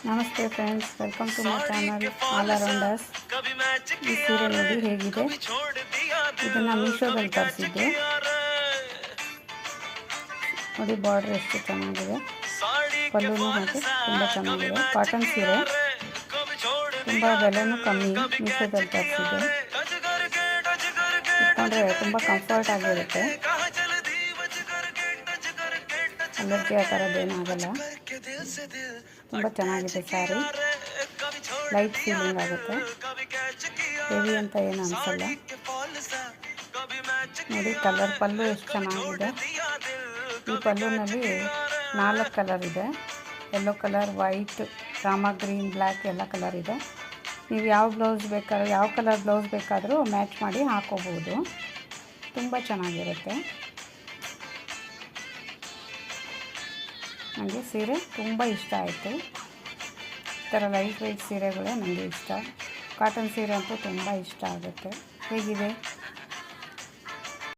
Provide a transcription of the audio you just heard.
ನಮಸ್ತೆ friends, welcome to my channel all rounders. ಈ ಸೀರೆ ನೋಡಿ ಹೇಗಿದೆ. ಇದನ್ನು ಮೀಶೋದಲ್ಲಿ ತರಿಸಿದ್ದು. ನೋಡಿ ಬಾರ್ಡರ್ ಎಷ್ಟು ಚೆನ್ನಾಗಿದೆ, ಪಲ್ಲುನೂ ಹಾಗೆ ತುಂಬ ಚೆನ್ನಾಗಿದೆ. ಕಾಟನ್ ಸೀರೆ, ತುಂಬ ಬೆಲೆನೂ ಕಮ್ಮಿ. ಮೀಶೋದಲ್ಲಿ ತರಿಸಿದ್ದೆ. ಇಟ್ಕೊಂಡ್ರೆ ತುಂಬ ಕಂಫರ್ಟ್ ಆಗಿರುತ್ತೆ. ಅಲರ್ಜಿ ಆ ಥರದ್ದೇನೂ ಆಗಲ್ಲ. ತುಂಬ ಚೆನ್ನಾಗಿದೆ ಸ್ಯಾರಿ. ಲೈಟ್ ಫೀಲಿಂಗ್ ಆಗುತ್ತೆ, ಹೆವಿ ಅಂತ ಏನು ಅನಿಸಲ್ಲ. ನೋಡಿ ಪಲ್ಲು ಎಷ್ಟು ಚೆನ್ನಾಗಿದೆ. ಈ ಪಲ್ಲುನಲ್ಲಿ 4 ಕಲರ್ ಇದೆ. Yellow colour, white, Rama green, black ಎಲ್ಲ ಕಲರ್ ಇದೆ. ನೀವು ಯಾವ ಕಲರ್ ಬ್ಲೌಸ್ ಬೇಕಾದರೂ ಮ್ಯಾಚ್ ಮಾಡಿ ಹಾಕೋಬೋದು. ತುಂಬ ಚೆನ್ನಾಗಿರುತ್ತೆ. ನನಗೆ ಸೀರೆ ತುಂಬ ಇಷ್ಟ ಆಯಿತು. ಈ ಥರ ಲೈಟ್ ವೆಯ್ಟ್ ಸೀರೆಗಳೇ ನನಗೆ ಇಷ್ಟ. ಕಾಟನ್ ಸೀರೆ ಅಂತೂ ತುಂಬ ಇಷ್ಟ ಆಗುತ್ತೆ. ಹೇಗಿದೆ